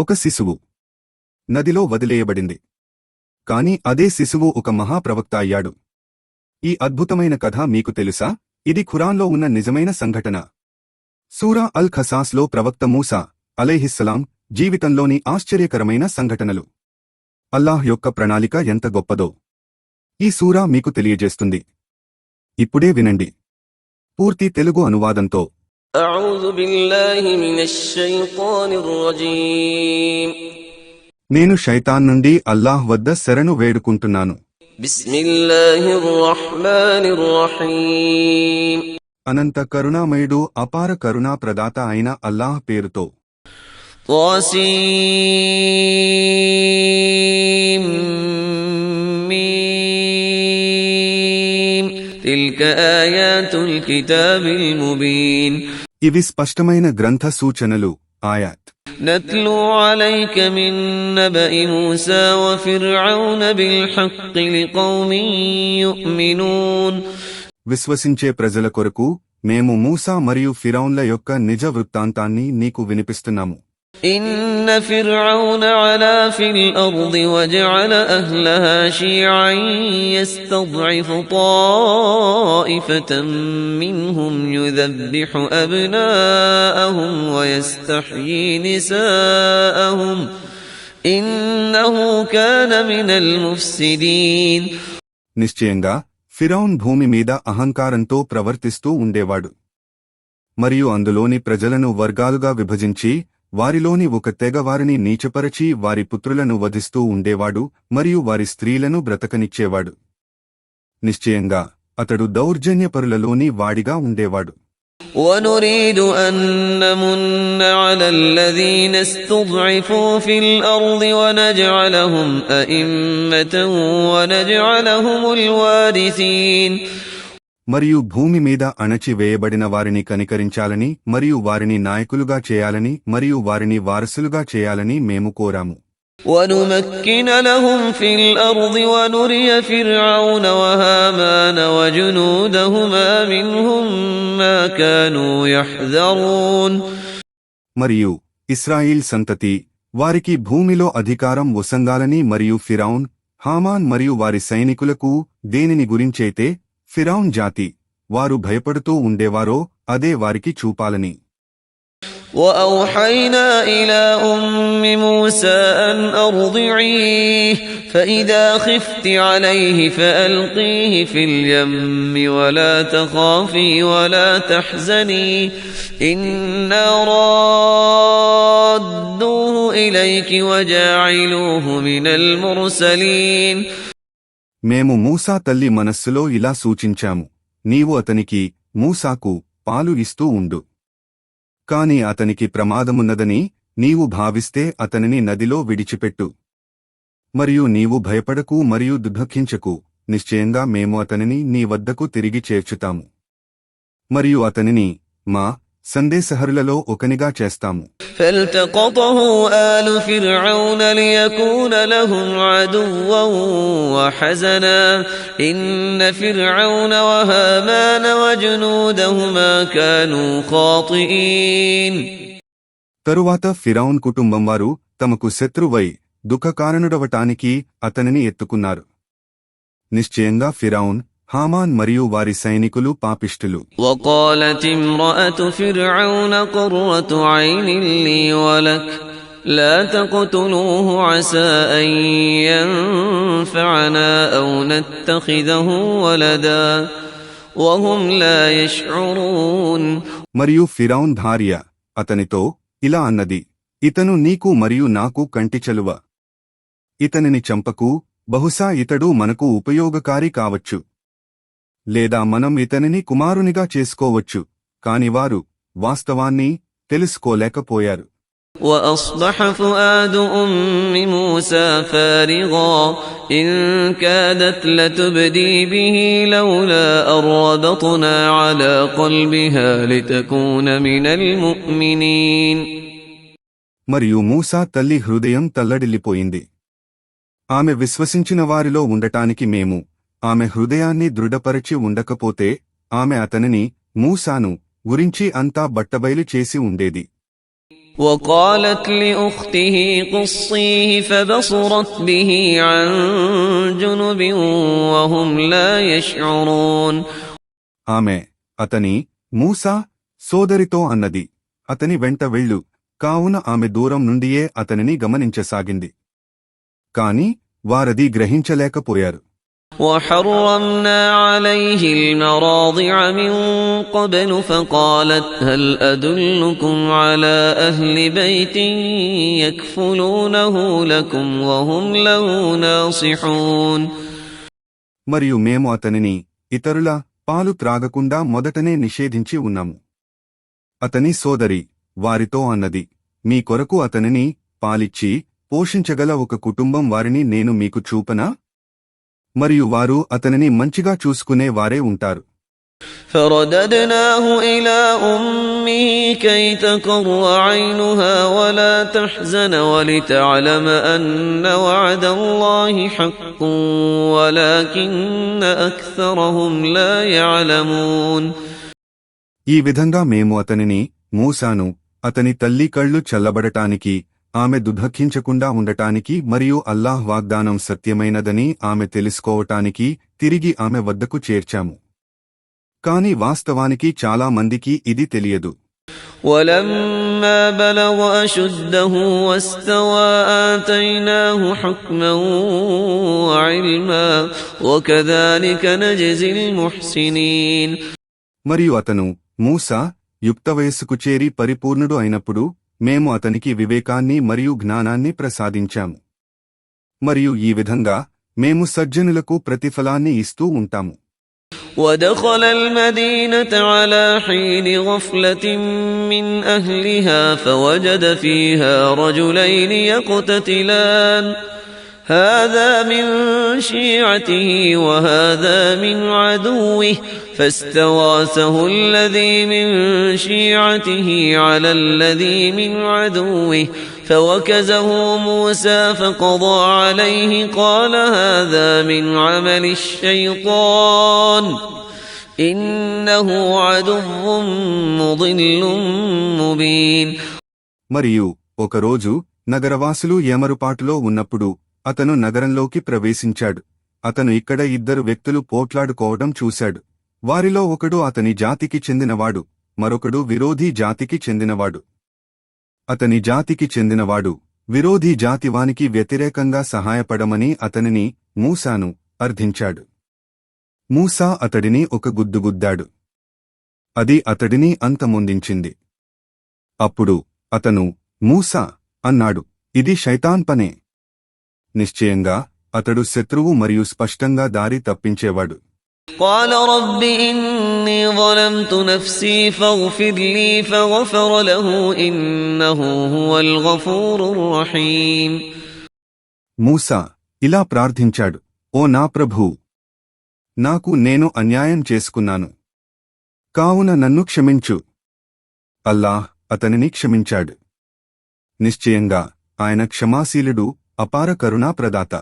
ఒక శిశువు నదిలో వదిలేయబడింది. కాని అదే శిశువు ఒక మహాప్రవక్త అయ్యాడు. ఈ అద్భుతమైన కథ మీకు తెలుసా? ఇది ఖురాన్లో ఉన్న నిజమైన సంఘటన. సూరా అల్ ఖసాస్లో ప్రవక్త మూసా అలైహిస్సలాం జీవితంలోని ఆశ్చర్యకరమైన సంఘటనలు. అల్లాహ్ యొక్క ప్రణాళిక ఎంత గొప్పదో ఈ సూరా మీకు తెలియజేస్తుంది. ఇప్పుడే వినండి పూర్తి తెలుగు అనువాదంతో. నేను శైతాన్ నుండి అల్లాహ్ వద్ద శరణు వేడుకుంటున్నాను. అనంత కరుణామయుడు అపార కరుణా ప్రదాత అయిన అల్లాహ్ పేరుతో. ఇవి స్పష్టమైన గ్రంథ సూచనలు, ఆయాత్. నత్లూ అలైక మిన్ నబఇ మూసా వ ఫిర్ఔన బిల్ హక్కి లికౌమిన్ యుమినూన్. విశ్వసించే ప్రజల కొరకు మేము మూసా మరియు ఫిరౌన్ల యొక్క నిజ వృత్తాంతాన్ని నీకు వినిపిస్తున్నాము. ఇన్న ఫిర్ఔన అలా ఫిల్ అర్ది వజఅల అహ్లహా షియఅన్ యస్తద్ఇఫు తాయిఫతం మిన్హుం యుదబ్బిహు అబ్నాఅహుం వయస్తహ్యీ నిసాఅహుం ఇన్నహు కాన మినల్ ముఫ్సిదీన్. నిశ్చయంగా ఫిరౌన్ భూమి మీద అహంకారంతో ప్రవర్తిస్తూ ఉండేవాడు మరియు అందులోని ప్రజలను వర్గాలుగా విభజించి వారిలోని ఒక తెగ వారిని నీచపరచి వారి పుత్రులను వధిస్తూ ఉండేవాడు మరియు వారి స్త్రీలను బ్రతకనిచ్చేవాడు. నిశ్చయంగా అతడు దౌర్జన్యపరులలోని వాడిగా ఉండేవాడు. وَنُرِيدُ أَن نَّمُنَّ عَلَى الَّذِينَ اسْتُضْعِفُوا فِي الْأَرْضِ وَنَجْعَلَهُمْ أَئِمَّةً وَنَجْعَلَهُمُ الْوَارِثِينَ. మరియు భూమి మీద అణచివేయబడిన వారిని కనికరించాలని మరియు వారిని నాయకులుగా చేయాలని మరియు వారిని వారసులుగా చేయాలని మేము కోరాము. وَنُمَكِّنَ لَهُمْ فِي الْأَرْضِ وَنُرِيَ فِرْعَوْنَ وَهَامَانَ وَجُنُودَهُمَا مِنْهُمْ مَا كَانُوا يَحْذَرُونَ. మరియు ఇశ్రాయిల్ సంతతి వారికి భూమిలో అధికారం వసంగాలని మరియు ఫిరౌన్, హామాన్ మరియు వారి సైనికులకు దేనిని గురించైతే ఫిరౌన్ జాతి వారు భయపడుతూ ఉండేవారో అదే వారికి చూపాలని. وَأَوْحَيْنَا إِلَى أُمِّ مُوسَىٰ أَنْ أَرْضِعِيهِ فَإِذَا خِفْتِ عَلَيْهِ فَأَلْقِيهِ فِي الْيَمِّ وَلَا تَخَافِي وَلَا تَحْزَنِي إِنَّا رَادُّوهُ إِلَيْكِ وَجَاعِلُوهُ مِنَ الْمُرْسَلِينَ. మేము మూసా తల్లి మనస్సులో ఇలా సూచించాము, నీవు అతనికి మూసాకు పాలు ఇస్తూ ఉండు. కాని అతనికి ప్రమాదమున్నదని నీవు భావిస్తే అతనిని నదిలో విడిచిపెట్టు. మరియు నీవు భయపడకు మరియు దుఃఖించకు, నిశ్చయంగా మేము అతనిని నీ వద్దకు తిరిగి చేర్చుతాము మరియు అతనిని మా సందేశహరులలో ఒకనిగా చేస్తాము. فَالْتَقَطَهُ آلُ فِرْعَوْنَ لِيَكُونَ لَهُمْ عَدُوًّا وَحَزَنًا إِنَّ فِرْعَوْنَ وَهَامَانَ وَجُنُودَهُمَا كَانُوا خَاطِئِينَ. తరువాత ఫిరౌన్ కుటుంబం వారు తమకు శత్రువై దుఃఖకారణుడవటానికి అతనిని ఎత్తుకున్నారు. నిశ్చయంగా ఫిరౌన్, హామాన్ మరియు వారి సైనికులు పాపిష్టులు. وقالت امرأة فرعون قرة عين لي ولك لا تقتلوه عسى أن ينفعنا أو نتخذه ولدا وهم لا يشعرون. మరియు ఫిరౌన్ భార్య అతనితో ఇలా అన్నది, ఇతను నీకు మరియు నాకు కంటి చలువ. ఇతనిని చంపకు, బహుశా ఇతడు మనకు ఉపయోగకారి కావచ్చు లేదా మనం ఇతనిని కుమారునిగా చేసుకోవచ్చు. కాని వారు వాస్తవాన్ని తెలుసుకోలేకపోయారు. وأصبح فؤاد أم موسى فارغا إن كادت لتبدي به لولا أن ربطنا على قلبها لتكون من المؤمنين. మరియు మూసా తల్లి హృదయం తల్లడిల్లిపోయింది. ఆమె విశ్వసించిన వారిలో ఉండటానికి మేము ఆమె హృదయాన్ని దృఢపరచి ఉండకపోతే ఆమె అతనిని, మూసాను గురించి అంతా బట్టబయలు చేసి ఉండేది. وقالت لأخته قصيه فبصرت به عن جنب وهم لا يشعرون. ఆమె అతని మూసా సోదరితో అన్నది, అతని వెంట వెళ్ళు. కావున ఆమె దూరం నుండియే అతనిని గమనించసాగింది. కాని వారది గ్రహించలేకపోయారు. وحرمنا عليه المراضع من قبل فقالت هل أدلكم على أهل بيت يكفلونه لكم وهم له ناصحون. మరియు మేము అతనిని ఇతరుల పాలు త్రాగకుండా మొదటనే నిషేధించి ఉన్నాము. అతని సోదరి వారితో అన్నది, మీ కొరకు అతనిని పాలిచ్చి పోషించగల ఒక కుటుంబం వారిని నేను మీకు చూపనా? మరియు వారు అతనిని మంచిగా చూసుకునే వారే ఉంటారు. فرددناه إلى أمه كي تقر عينها ولا تحزن ولتعلم أن وعد الله حق ولكن أكثرهم لا يعلمون. ఈ విధంగా మేము అతనిని మూసాను అతని తల్లి కళ్ళు చల్లబడటానికి, ఆమె దుఃఖించకుండా ఉండటానికి మరియు అల్లాహ్ వాగ్దానం సత్యమైనదని ఆమె తెలుసుకోవటానికి తిరిగి ఆమె వద్దకు చేర్చాము. కాని వాస్తవానికి చాలా మందికి ఇది తెలియదు. ولما بلغ أشده واستوى آتيناه حكما وعلما وكذلك نجزي المحسنين. మరియు అతను మూసా యుక్త వయస్సుకు చేరి పరిపూర్ణుడు అయినప్పుడు మేము అతనికి వివేకాన్ని మరియు జ్ఞానాన్ని ప్రసాదించాము. మరియు ఈ విధంగా మేము సజ్జనులకు ప్రతిఫలాన్ని ఇస్తూ ఉంటాము. ودخل المدينة على حين غفلة من أهلها فوجد فيها رجلين يقتتلان هذا من شيعته وهذا من عدوه فاستغاثه الذي من شيعته على الذي من عدوه فوكزه موسى فقضى عليه قال هذا من عمل الشيطان إنه عدو مضل مبين. మరియు ఒకరోజు నగరవాసులు ఏమరుపాటులో ఉన్నప్పుడు అతను నగరంలోకి ప్రవేశించాడు. అతను ఇక్కడ ఇద్దరు వ్యక్తులు పోట్లాడుకోవడం చూశాడు. వారిలో ఒకడు అతని జాతికి చెందినవాడు, మరొకడు విరోధీ జాతికి చెందినవాడు. అతని జాతికి చెందినవాడు విరోధీ జాతివానికి వ్యతిరేకంగా సహాయపడమని అతనిని మూసాను అర్థించాడు. మూసా అతడిని ఒక గుద్దుగుద్దాడు. అది అతడిని అంతమొందించింది. అప్పుడు అతను మూసా అన్నాడు, ఇది శైతాన్ పనే. నిశ్చయంగా అతడు శత్రువు మరియు స్పష్టంగా దారి తప్పించేవాడు. قال رب إني ظلمت نفسي فاغفر لي فغفر له إنه هو الغفور الرحيم. మూసా ఇలా ప్రార్థించాడు, ఓ నా ప్రభూ, నాకు నేను అన్యాయం చేసుకున్నాను, కావున నన్ను క్షమించు. అల్లాహ్ అతనిని క్షమించాడు. నిశ్చయంగా ఆయన క్షమాశీలుడు, అపార కరుణా ప్రదాత.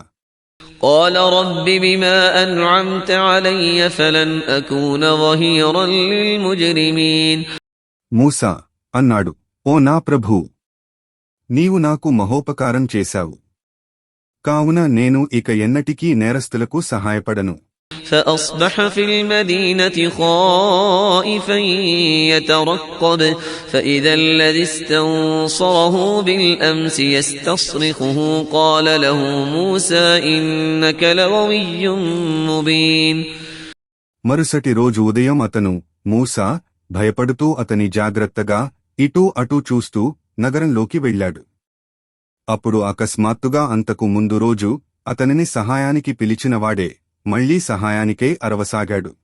قال رب بما أنعمت علي فلن أكون ظهيرا للمجرمين. మూసా అన్నాడు, ఓ నా ప్రభూ, నీవు నాకు మహోపకారం చేశావు, కావున నేను ఇక ఎన్నటికీ నేరస్తులకు సహాయపడను. فأصبح في المدينة خائفا يترقب فإذا الذي استنصره بالأمس يستصرخه قال له موسى إنك لغوي مبين. మరుసటి రోజు ఉదయం అతను మూసా భయపడుతూ అతని జాగ్రత్తగా ఇటూ అటూ చూస్తూ నగరంలోకి వెళ్ళాడు. అప్పుడు అకస్మాత్తుగా అంతకు ముందు రోజు అతనిని సహాయానికి పిలిచినవాడే మళ్లీ సహాయానికై అరవసాగాడు.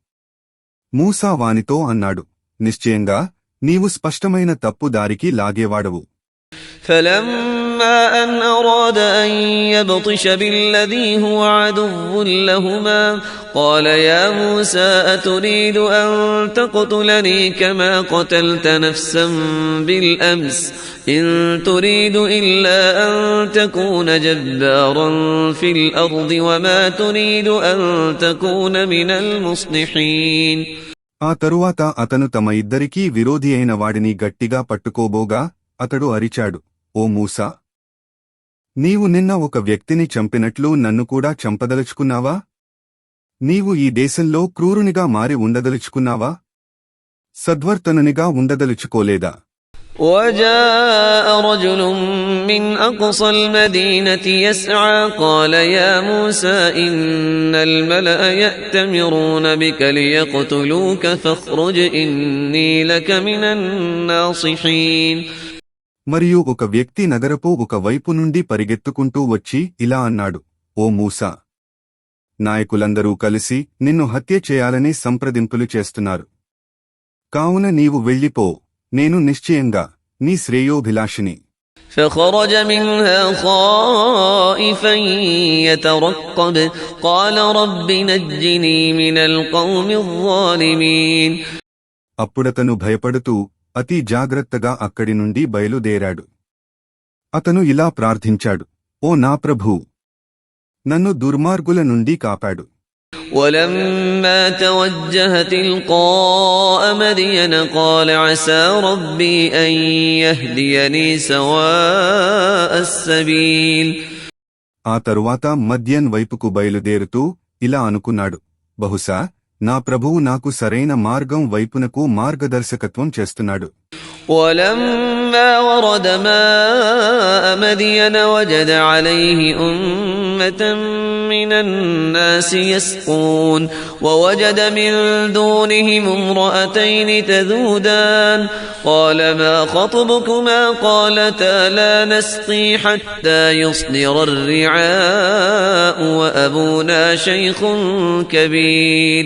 మూసా వానితో అన్నాడు, నిశ్చయంగా నీవు స్పష్టమైన తప్పు దారికి లాగేవాడవు. فلما أن أراد أن يبطش بالذي هو عدو لهما قال يا موسى أتريد أن تقتلني كما قتلت نفسا بالأمس إن تريد إلا أن تكون جبارا في الأرض وما تريد أن تكون من المصلحين. ఆ తరువాత అతను తమ ఇద్దరికీ విరోధి అయిన వాడిని గట్టిగా పట్టుకోబోగా అతడు అరిచాడు, ఓ మూసా! నీవు నిన్న ఒక వ్యక్తిని చంపినట్లు నన్ను కూడా చంపదలుచుకున్నావా? నీవు ఈ దేశంలో క్రూరునిగా మారి ఉండదలుచుకున్నావా? సద్వర్తనునిగా ఉండదలుచుకోలేదా? وجاء رجل من أقصى المدينة يسعى قال يا موسى إن الملأ يأتمرون بك ليقتلوك فاخرج إني لك من الناصحين. మరియు ఒక వ్యక్తి నగరపు ఒక వైపు నుండి పరిగెత్తుకుంటూ వచ్చి ఇలా అన్నాడు, ఓ మూసా! నాయకులందరూ కలిసి నిన్ను హత్య చేయాలని సంప్రదింపులు చేస్తున్నారు. కావున నీవు వెళ్ళిపో, నేను నిశ్చయంగా నీ శ్రేయోభిలాషిని. فخرج منها خائفا يترقب قال رب نجني من القوم الظالمين. అప్పుడతను భయపడుతూ అతి జాగ్రత్తగా అక్కడి నుండి బయలుదేరాడు. అతను ఇలా ప్రార్థించాడు, ఓ నా ప్రభూ! నన్ను దుర్మార్గుల నుండి కాపాడు. ولما توجه تلقاء مدين قال عسى ربي أن يهديني سواء السبيل. ఆ తరువాత మద్యన్ వైపుకు బయలుదేరుతూ ఇలా అనుకున్నాడు, బహుశా నా ప్రభువు నాకు సరైన మార్గం వైపునకు మార్గదర్శకత్వం చేస్తున్నాడు. ولما ورد ماء مدين وجد عليه أمة من الناس يسقون ووجد من دونهم امرأتين تذودان قال ما خطبكما قالتا لا نسقي حتى يصدر الرعاء وأبونا شيخ كبير.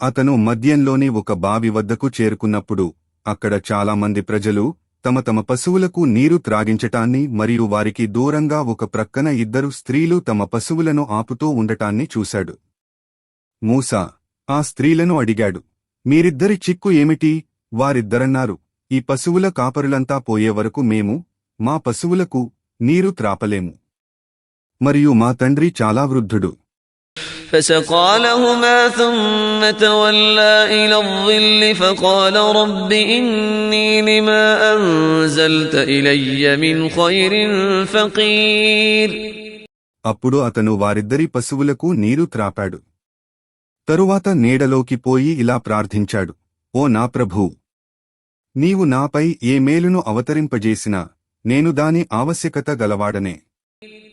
అతను మద్యంలోని ఒక బావి వద్దకు చేరుకున్నప్పుడు అక్కడ చాలామంది ప్రజలు తమ తమ పశువులకు నీరు త్రాగించటాన్ని మరియు వారికి దూరంగా ఒక ప్రక్కన ఇద్దరు స్త్రీలు తమ పశువులను ఆపుతూ ఉండటాన్ని చూశాడు. మూసా ఆ స్త్రీలను అడిగాడు, మీరిద్దరి చిక్కు ఏమిటి? వారిద్దరన్నారు, ఈ పశువుల కాపరులంతా పోయే వరకు మేము మా పశువులకు నీరు త్రాపలేము, మరియు మా తండ్రి చాలా వృద్ధుడు. فسقى لهما ثم تولى إلى الظل فقال رب إني لما أنزلت إلي من خير فقير. అప్పుడు అతను వారిద్దరి పశువులకు నీరు త్రాపాడు. తరువాత నీడలోకి పోయి ఇలా ప్రార్థించాడు, ఓ నా ప్రభూ! నీవు నాపై ఏ మేలును అవతరింపజేసినా నేను దాని ఆవశ్యకత గలవాడనే.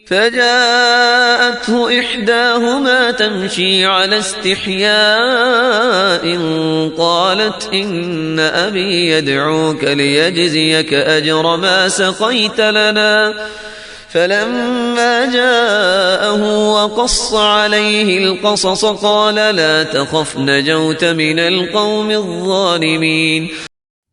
فجاءته إحداهما تمشي على استحياء قالت إن أبي يدعوك ليجزيك أجر ما سقيت لنا. فلما جاءه وقص عليه القصص قال لا تخف نجوت من القوم الظالمين.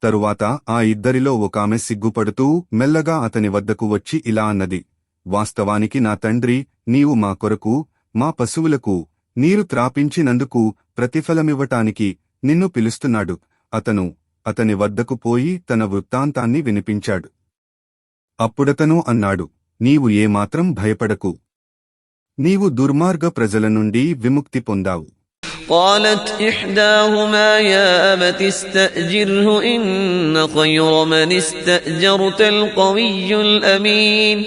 తరువాత ఆ ఇద్దరిలో ఒకామె సిగ్గుపడుతూ మెల్లగా అతని వద్దకు వచ్చి ఇలా అన్నది, వాస్తవానికి నా తండ్రి నీవు మా కొరకు మా పశువులకు నీరు త్రాపించినందుకు ప్రతిఫలమివ్వటానికి నిన్ను పిలుస్తున్నాడు. అతని వద్దకు పోయి తన వృత్తాంతాన్ని వినిపించాడు. అప్పుడతను అన్నాడు, నీవు ఏమాత్రం భయపడకు, నీవు దుర్మార్గ ప్రజల నుండి విముక్తి పొందావు. قالت إحداهما يا أبت استأجره إن خير من استأجرت القوي الأمين.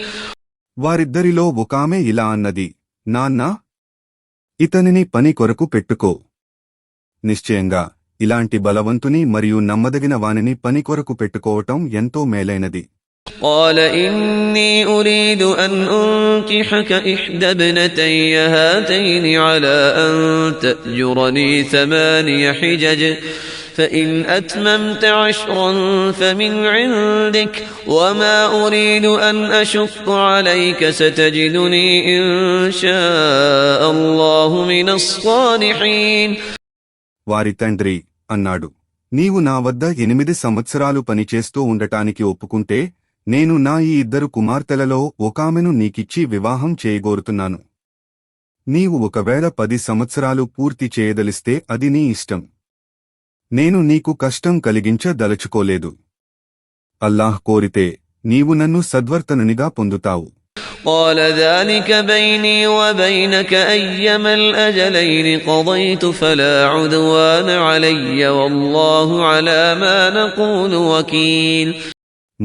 వారిద్దరిలో ఒకామె ఇలా అన్నది, నాన్నా, ఇతనిని పని కొరకు పెట్టుకో. నిశ్చయంగా ఇలాంటి బలవంతుని మరియు నమ్మదగిన వానిని పని కొరకు పెట్టుకోవటం ఎంతో మేలైనది. قال إني أريد أن أنكحك إحدى ابنتي هاتين على أن تأجرني 8 حجج فإن أتممت 10 فمن عندك وما أريد أن أشق عليك ستجدني إن شاء الله من الصالحين. వారి తండ్రి అన్నాడు, నీవు నా వద్ద 8 సంవత్సరాలు పనిచేస్తూ ఉండటానికి ఒప్పుకుంటే నేను నా ఈ 2 కుమార్తెలలో ఒకామెను నీకిచ్చి వివాహం చేయగోరుతున్నాను. నీవు ఒకవేళ 10 సంవత్సరాలు పూర్తి చేయదలిస్తే అది నీ ఇష్టం. నేను నీకు కష్టం కలిగించదలుచుకోలేదు. అల్లాహ్ కోరితే నీవు నన్ను సద్వర్తనునిగా పొందుతావు. قال ذلك بيني وبينك أيما الأجلين قضيت فلا عدوان علي والله على ما نقول وكيل.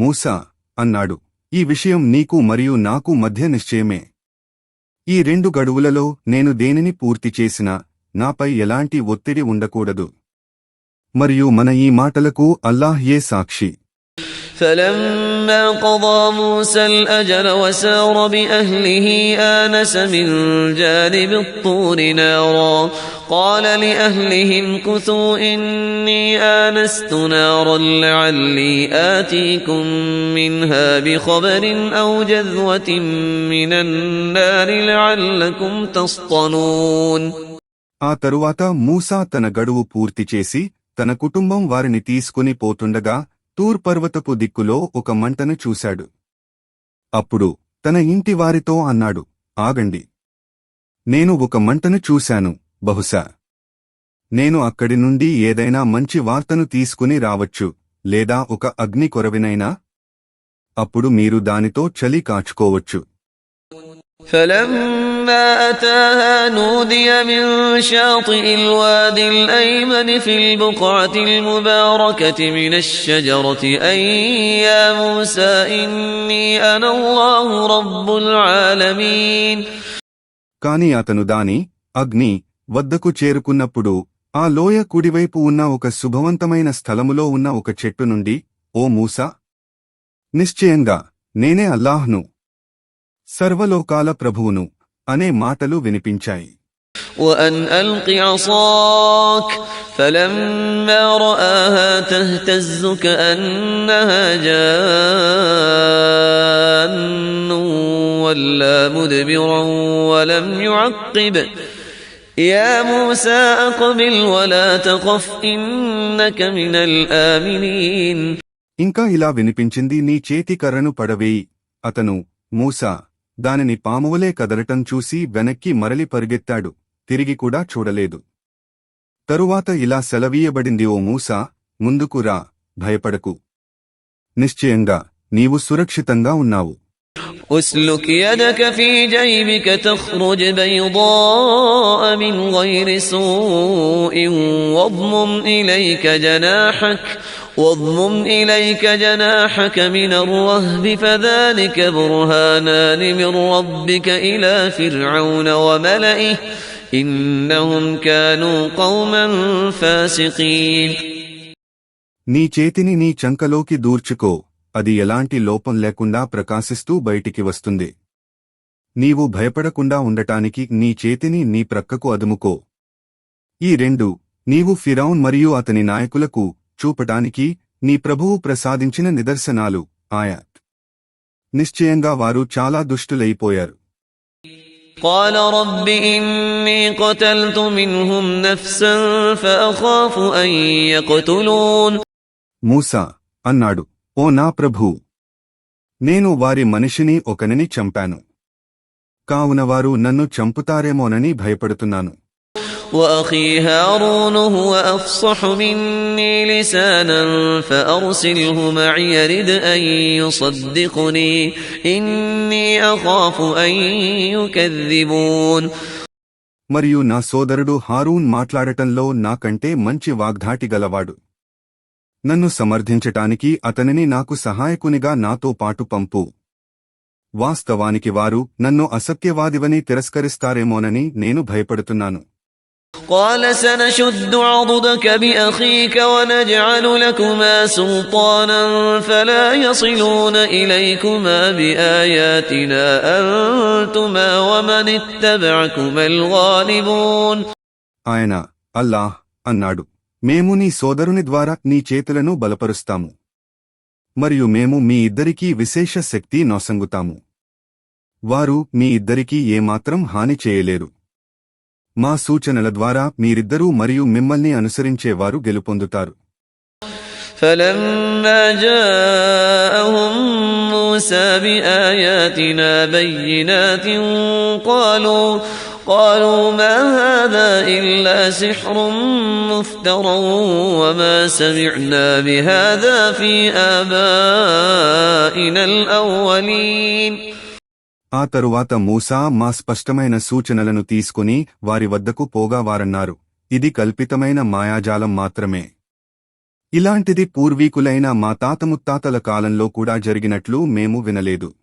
మూసా అన్నాడు, ఈ విషయం నీకు మరియు నాకు మధ్య నిశ్చయమే. ఈ 2 గడువులలో నేను దేనిని పూర్తి చేసినా నాపై ఎలాంటి ఒత్తిడి ఉండకూడదు. మరియు మన ఈ మాటలకు అల్లాహ్యే సాక్షి. فلما قضى موسى الأجل وسار بأهله آنس من جانب الطور نارا قال لأهلهم كثوا إني آنست نارا لعلي آتيكم منها بخبر أو جذوة من النار لعلكم تصطلون. ఆ తరువాత మూసా తన గడువు పూర్తి చేసి తన కుటుంబం వారిని తీసుకుని పోతుండగా తూర్ పర్వతపు దిక్కులో ఒక మంటను చూశాడు. అప్పుడు తన ఇంటి వారితో అన్నాడు, ఆగండి, నేను ఒక మంటను చూశాను, బహుశా నేను అక్కడి నుండి ఏదైనా మంచి వార్తను తీసుకుని రావచ్చు, లేదా ఒక అగ్ని కొరవినైనా. అప్పుడు మీరు దానితో చలి కాచుకోవచ్చు. فلما أتاها نودي من شاطئ الوادي الأيمن في البقعة المباركة من الشجرة أي يا موسى إني أنا الله رب العالمين. కాని అతను దాని అగ్ని వద్దకు చేరుకున్నప్పుడు ఆ లోయ కుడివైపు ఉన్న ఒక శుభవంతమైన స్థలములో ఉన్న ఒక చెట్టు నుండి, ఓ మూసా, నిశ్చయంగా నేనే అల్లాహ్ను, సర్వలోకాల ప్రభువును అనే మాటలు వినిపించాయి. وأن ألق عصاك فلما رآها تهتز كأنها جان ولا مدبرا ولم يعقب يا موسى أقبل ولا تخف إنك من الآمنين. ఇంకా ఇలా వినిపించింది, నీ చేతి కర్రను పడవేయి. అతను, మూసా, దానిని పామువలే కదలటం చూసి వెనక్కి మరలి పరిగెత్తాడు, తిరిగి కూడా చూడలేదు. తరువాత ఇలా సెలవీయబడింది, ఓ మూసా, ముందుకు రా, భయపడకు, నిశ్చయంగా నీవు సురక్షితంగా ఉన్నావు. أسلك يدك في جيبك تخرج بيضاء من غير سوء واضمم إليك جناحك من الرهب فذلك برهانان من ربك إلى فرعون وملئه إنهم كانوا قوما فاسقين. నీ చేతిని నీ చంకలోకి దూర్చుకో, అది ఎలాంటి లోపం లేకుండా ప్రకాశిస్తూ బయటికి వస్తుంది. నీవు భయపడకుండా ఉండటానికి నీ చేతిని నీ ప్రక్కకు అదుముకో. ఈ 2 నీవు ఫిరౌన్ మరియు అతని నాయకులకు చూపటానికి నీ ప్రభువు ప్రసాదించిన నిదర్శనాలు. ఆయాత్. నిశ్చయంగా వారు చాలా దుష్టులైపోయారు. قال رب إني قتلت منهم نفسا فأخاف أن يقتلون. మూసా అన్నాడు, ఓ నా ప్రభూ, నేను వారి మనిషిని ఒకనిని చంపాను, కావున వారు నన్ను చంపుతారేమోనని భయపడుతున్నాను. وأخي هارون هو أفصح مني لسانا فأرسله معي رد أن يصدقني إني أخاف أن يكذبون. మరియు నా సోదరుడు హారూన్ మాట్లాడటంలో నాకంటే మంచి వాగ్ధాటి గలవాడు. నన్ను సమర్థించటానికి అతనిని నాకు సహాయకునిగా నాతో పాటు పంపు. వాస్తవానికి వారు నన్ను అసత్యవాదివని తిరస్కరిస్తారేమోనని నేను భయపడుతున్నాను. قال سنشد عضدك بأخيك ونجعل لكما سلطانا فلا يصلون إليكما بآياتنا أنتما ومن اتبعكما الغالبون. ఆయన, అల్లాహ్, అన్నాడు, మేము నీ సోదరుని ద్వారా నీ చేతులను బలపరుస్తాము, మరియు మేము మీ ఇద్దరికీ విశేష శక్తి నొసంగుతాము. వారు మీ ఇద్దరికీ ఏమాత్రం హాని చేయలేరు. మా సూచనల ద్వారా మీరిద్దరూ మరియు మిమ్మల్ని అనుసరించేవారు గెలుపొందుతారు. فلما جاءهم موسى بآياتنا بينات قالوا ما هذا إلا سحر مفترى وما سمعنا بهذا في آبائنا الأولين. ఆ తరువాత మూసా మా స్పష్టమైన సూచనలను తీసుకుని వారి వద్దకు పోగా వారన్నారు, ఇది కల్పితమైన మాయాజాలం మాత్రమే. ఇలాంటిది పూర్వీకులైన మా తాత ముత్తాతల కాలంలో కూడా జరిగినట్లు మేము వినలేదు.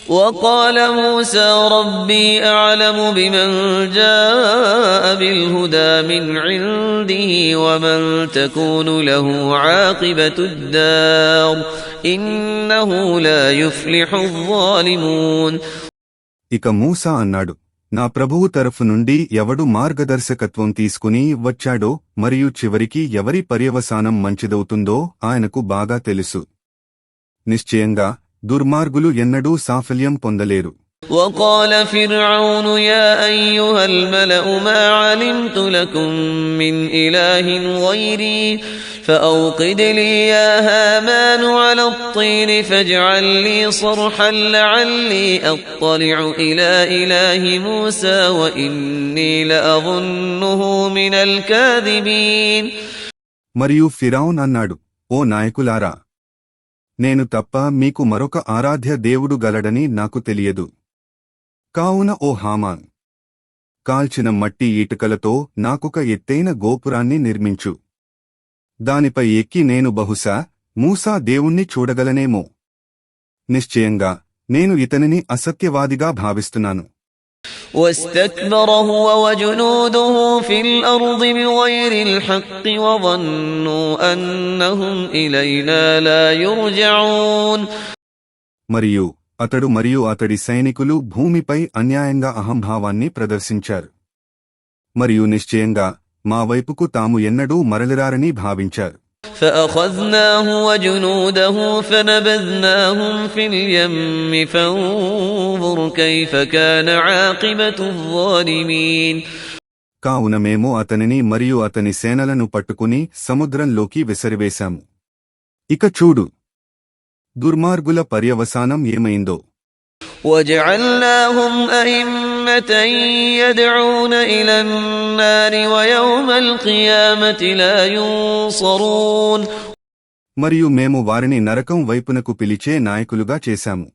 وقال موسى ربي أعلم بمن جاء بالهدى من عنده ومن تكون له عاقبة الدار إنه لا يفلح الظالمون. ఇక మూసా అన్నాడు, నా ప్రభువు తరఫు నుండి ఎవడు మార్గదర్శకత్వం తీసుకుని వచ్చాడో మరియు చివరికి ఎవరి పర్యవసానం మంచిదవుతుందో ఆయనకు బాగా తెలుసు. నిశ్చయంగా దుర్మార్గులు ఎన్నడూ సాఫల్యం పొందలేరు. وقال فرعون يا أيها الملأ ما علمت لكم من إله غيري فأوقد لي يا هامان على الطين فاجعل لي صرحا لعلي أطلع إلى إله موسى وإني لأظنه من الكاذبين. మరియు ఫిరౌన్ అన్నాడు, ఓ నాయకులారా, నేను తప్ప మీకు మరొక ఆరాధ్య దేవుడు గలడని నాకు తెలియదు. కావున ఓ హామాన్, కాల్చిన మట్టి ఈటుకలతో నాకొక ఎత్తైన గోపురాన్ని నిర్మించు. దానిపై ఎక్కి నేను బహుశా మూసా దేవుణ్ణి చూడగలనేమో. నిశ్చయంగా నేను ఇతనిని అసత్యవాదిగా భావిస్తున్నాను. واستكبر هو وجنوده في الأرض بغير الحق وظنوا أنهم إلينا لا يرجعون. మరియు అతడి సైనికులు భూమిపై అన్యాయంగా అహంభావాన్ని ప్రదర్శించారు. మరియు నిశ్చయంగా మా వైపుకు తాము ఎన్నడూ మరలిరారని భావించారు. فأخذناه وجنوده فنبذناهم في اليم فانظر كيف كان عاقبة الظالمين. కావున మేము అతనిని మరియు అతని సేనలను పట్టుకుని సముద్రంలోకి విసిరివేశాము. ఇక చూడు, దుర్మార్గుల పర్యవసానం ఏమైందో. وجعلناهم أئمة يدعون إلى النار ويوم القيامة لا ينصرون. మరియు మేము వారిని నరకం వైపునకు పిలిచే నాయకులుగా చేశాము.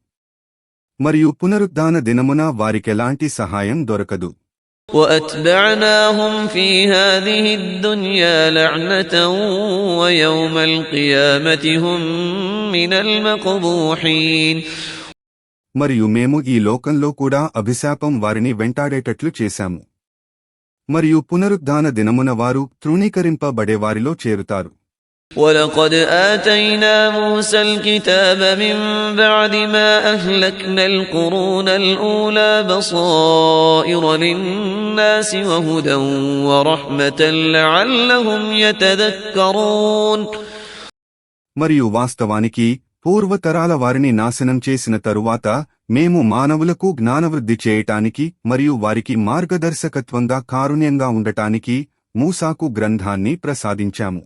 మరియు పునరుద్ధాన దినమున వారికెలాంటి సహాయం దొరకదు. وأتبعناهم في هذه الدنيا لعنة ويوم القيامة هم من المقبوحين. మరియు మేము ఈ లోకంలో కూడా అభిశాపం వారిని వెంటాడేటట్లు చేశాము. మరియు పునరుద్ధాన దినమున వారు తృణీకరింపబడేవారిలో చేరుతారు. ولقد آتينا موسى الكتاب من بعد ما أهلكنا القرون الأولى بصائر للناس وهدى ورحمة لعلهم يتذكرون. మరియు వాస్తవానికి పూర్వతరాల వారిని నాశనం చేసిన తరువాత మేము మానవులకు జ్ఞానవృద్ధి చేయటానికి మరియు వారికి మార్గదర్శకత్వంగా కారుణ్యంగా ఉండటానికి మూసాకు గ్రంథాన్ని ప్రసాదించాము.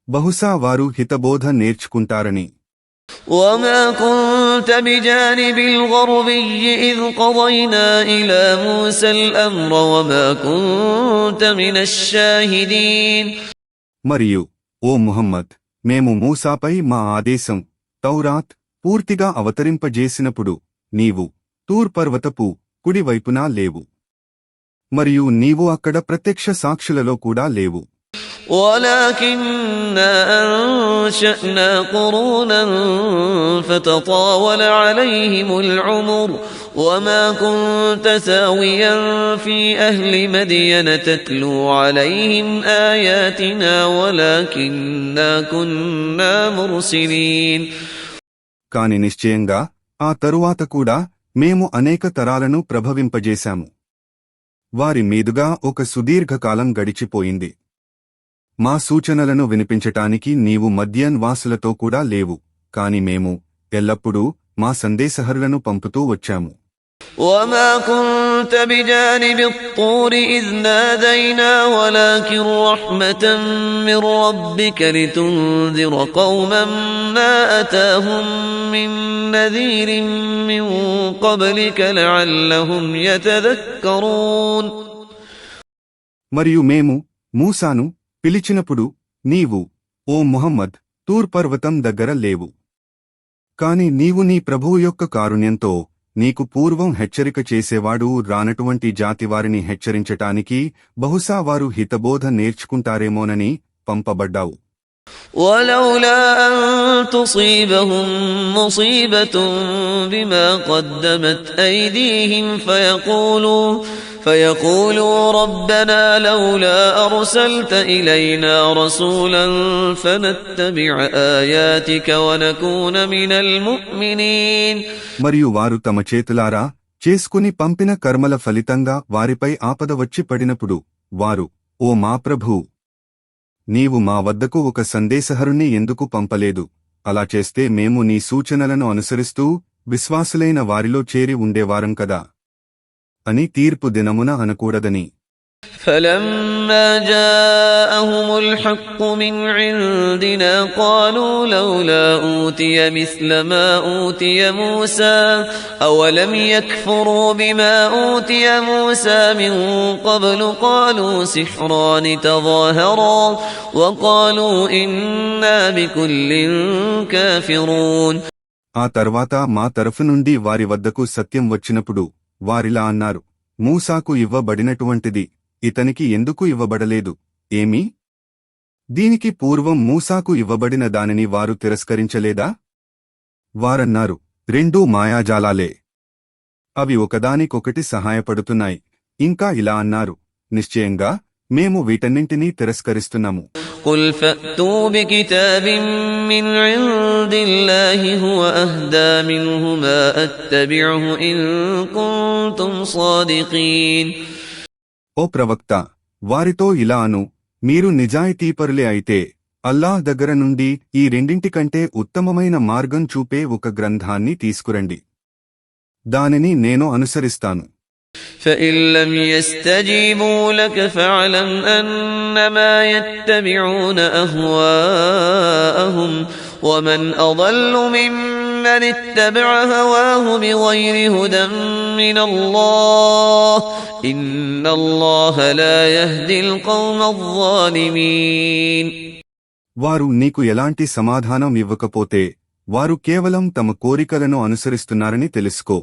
బహుశా వారు హితబోధ నేర్చుకుంటారని. وما كنت بجانب الغربي إذ قضينا إلى موسى الأمر وما كنت من الشاهدين. మరియు ఓ ముహమ్మద్, మేము మూసాపై మా ఆదేశం తౌరాత్ పూర్తిగా అవతరింపజేసినప్పుడు నీవు తూర్ పర్వతపు కుడివైపునా లేవు. మరియు నీవు అక్కడ ప్రత్యక్ష సాక్షులలో కూడా లేవు. ولكننا أنشأنا قرونا فتطاول عليهم العمر وما كنت ثاويا في أهل مدين تتلو عليهم آياتنا ولكننا كنا مرسلين. కాని నిశ్చయంగా ఆ తరువాత కూడా మేము అనేక తరాలను ప్రభవింపజేశాము. వారి మీదుగా ఒక సుదీర్ఘకాలం గడిచిపోయింది. మా సూచనలను వినిపించటానికి నీవు మద్యన్ వాసులతో కూడా లేవు, కాని మేము ఎల్లప్పుడూ మా సందేశహరులను పంపుతూ వచ్చాము. وما كنت بجانب الطور إذ نادينا ولكن رحمة من ربك لتنذر قوما ما أتاهم من نذير من قبلك لعلهم يتذكرون. మరియు మేము మూసాను పిలిచినప్పుడు నీవు, ఓ ముహమ్మద్, తూర్ పర్వతం దగ్గర లేవు. కాని నీవు నీ ప్రభువు యొక్క కారుణ్యంతో నీకు పూర్వం హెచ్చరిక చేసేవాడు రానటువంటి జాతివారిని హెచ్చరించటానికి బహుశా వారు హితబోధ నేర్చుకుంటారేమోనని పంపబడ్డావు. ولولا أن تصيبهم مصيبة بما قدمت أيديهم فيقولوا ربنا لولا أرسلت إلينا رسولا فنتبع آياتك ونكون من المؤمنين. మరియు వారు తమ చేతులారా చేసుకుని పంపిన కర్మల ఫలితంగా వారిపై ఆపద వచ్చి పడినప్పుడు వారు, ఓ మా ప్రభూ, నీవు మా వద్దకు ఒక సందేశహరుణ్ణి ఎందుకు పంపలేదు? అలా చేస్తే మేము నీ సూచనలను అనుసరిస్తూ విశ్వాసులైన వారిలో చేరి ఉండేవారం కదా అని తీర్పు దినమున అనకూడదని. فلما جاءهم الحق من عندنا قالوا لولا أوتي مثل ما أوتي موسى أولم يكفروا بما أوتي موسى من قبل قالوا سحران تظاهرا وقالوا إنا بكل كافرون. ఆ తర్వాత మా తరఫు నుండి వారి వద్దకు సత్యం వచ్చినప్పుడు వారిలా అన్నారు, మూసాకు ఇవ్వబడినటువంటిది ఇతనికి ఎందుకు ఇవ్వబడలేదు? ఏమి? దీనికి పూర్వం మూసాకు ఇవ్వబడిన దానిని వారు తిరస్కరించలేదా? వారన్నారు, రెండూ మాయాజాలాలే, అవి ఒకదానికొకటి సహాయపడుతున్నాయి. ఇంకా ఇలా అన్నారు, నిశ్చయంగా మేము వీటన్నింటినీ తిరస్కరిస్తున్నాము. قل فأتوا بكتاب من عند الله هو أهدى منه ما أتبعه إن كنتم صادقين. ఓ ప్రవక్త, వారితో ఇలా అను, మీరు నిజాయితీపరులే అయితే అల్లాహ్ దగ్గర నుండి ఈ రెండింటికంటే ఉత్తమమైన మార్గం చూపే ఒక గ్రంథాన్ని తీసుకురండి, దానిని నేను అనుసరిస్తాను. فإن لم يستجيبوا لك فاعلم أنما يتبعون أهواءهم ومن أضل ممن اتبع هواه بغير هدى من الله إن الله لا يهدي القوم الظالمين. వారు నీకు ఎలాంటి సమాధానం ఇవ్వకపోతే వారు కేవలం తమ కోరికలను అనుసరిస్తున్నారని తెలుసుకో.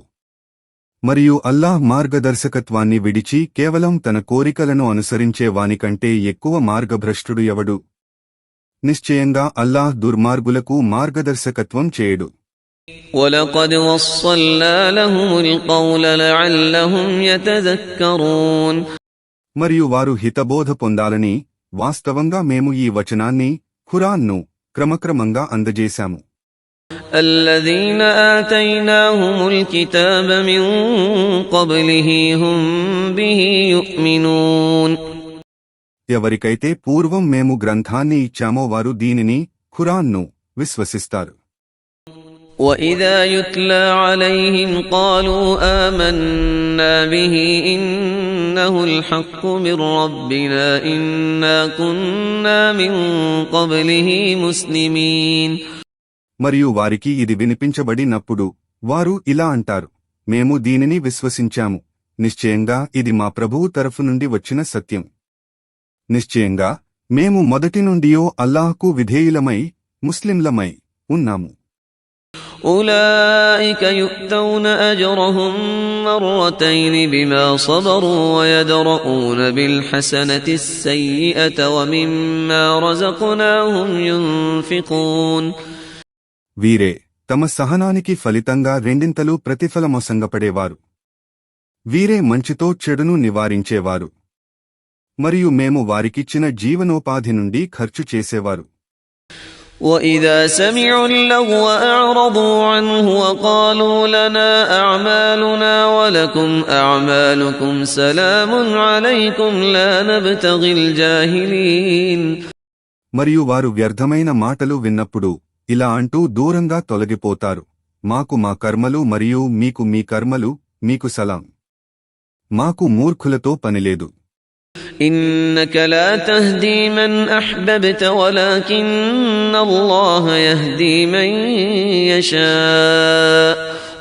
మరియు అల్లాహ్ మార్గదర్శకత్వాన్ని విడిచి కేవలం తన కోరికలను అనుసరించే వానికంటే ఎక్కువ మార్గభ్రష్టుడు ఎవడు? నిశ్చయంగా అల్లాహ్ దుర్మార్గులకు మార్గదర్శకత్వం చేయడు. وَلَقَدْ وَصَّلْنَا لَهُمُ الْقَوْلَ لَعَلَّهُمْ يَتَذَكَّرُونَ. మరియు వారు హితబోధ పొందాలని వాస్తవంగా మేము ఈ వచనాన్ని, ఖురాన్ను క్రమక్రమంగా అందజేశాము. الذين آتيناهم الكتاب من قبله هم به يؤمنون. ఎవరికైతే పూర్వం మేము గ్రంథాన్ని ఇచ్చామో వారు దీనిని, ఖురాన్ను విశ్వసిస్తారు. وإذا يتلى عليهم قالوا آمنا به إنه الحق من ربنا إنا كنا من قبله مسلمين. మరియు వారికి ఇది వినిపించబడినప్పుడు వారు ఇలా అంటారు, మేము దీనిని విశ్వసించాము, నిశ్చయంగా ఇది మా ప్రభువు తరఫు నుండి వచ్చిన సత్యం. నిశ్చయంగా మేము మొదటి నుండియో అల్లాహ్కు విధేయులమై ముస్లింలమై ఉన్నాము. أولئك يؤتون أجرهم مرتين بما صبروا ويدرؤون بالحسنة السيئة ومما رزقناهم ينفقون. వీరే తమ సహనానికి ఫలితంగా రెండింతలు ప్రతిఫలమొసంగపడేవారు. వీరే మంచితో చెడును నివారించేవారు. మరియు మేము వారికిచ్చిన జీవనోపాధి నుండి ఖర్చు చేసేవారు. وَإِذَا سَمِعُوا اللَّغْوَ أَعْرَضُوا عَنْهُ وَقَالُوا لَنَا أَعْمَالُنَا وَلَكُمْ أَعْمَالُكُمْ سَلَامٌ عَلَيْكُمْ لَا نَبْتَغِي الْجَاهِلِينَ. మరియు వారు వ్యర్థమైన మాటలు విన్నప్పుడు ఇలా అంటూ దూరంగా తొలగిపోతారు, మాకు మా కర్మలు మరియు మీకు మీ కర్మలు, మీకు సలాం, మాకు మూర్ఖులతో పనిలేదు. إنك لا تهدي من أحببت ولكن الله يهدي من يشاء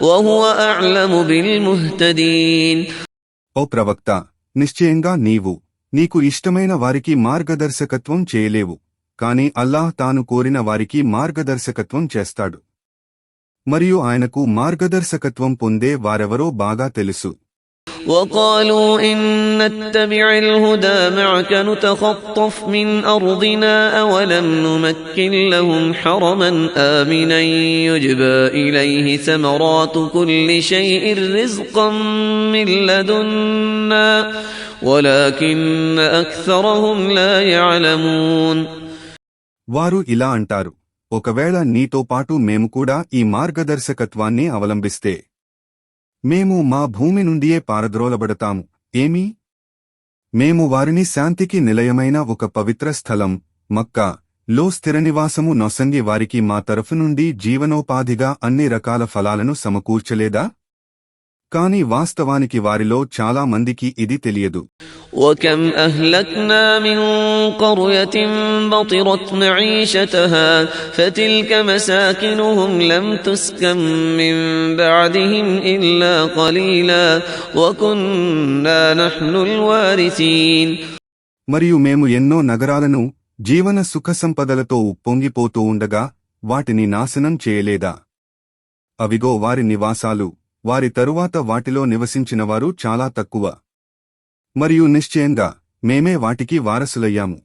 وهو أعلم بالمهتدين. ఓ ప్రవక్త, నిశ్చయంగా నీకు ఇష్టమైన వారికి మార్గదర్శకత్వం చేయలేవు, కాని అల్లాహ్ తాను కోరిన వారికి మార్గదర్శకత్వం చేస్తాడు. మరియు ఆయనకు మార్గదర్శకత్వం పొందే వారెవరో బాగా తెలుసు. وقالوا إن نتبع الهدى معك نتخطف من أرضنا أولم نمكن لهم حرما آمنا يجبى إليه ثمرات كل شيء رزقا من لدنا ولكن أكثرهم لا يعلمون. వారు ఇలా అంటారు, ఒకవేళ నీతో పాటు మేము కూడా ఈ మార్గదర్శకత్వాన్ని అవలంబిస్తే మేము మా భూమి నుండియే పారద్రోలబడతాము. ఏమీ? మేము వారిని శాంతికి నిలయమైన ఒక పవిత్ర స్థలం మక్కా లో స్థిరనివాసము నొసంగి వారికి మా తరఫు నుండి జీవనోపాధిగా అన్ని రకాల ఫలాలను సమకూర్చలేదా? కాని వాస్తవానికి వారిలో చాలా మందికి ఇది తెలియదు. وكم أهلكنا من قرية بطرت معيشتها فتلك مساكنهم لم تسكن من بعدهم إلا قليلا وكنا نحن الوارثين. మరియు మేము ఎన్నో నగరాలను జీవన సుఖసంపదలతో ఉప్పొంగిపోతూ ఉండగా వాటిని నాశనం చేయలేదా? అవిగో వారి నివాసాలు, వారి తరువాత వాటిలో నివసించినవారు చాలా తక్కువ. మరియు నిశ్చయంగా మేమే వాటికి వారసులయ్యాము.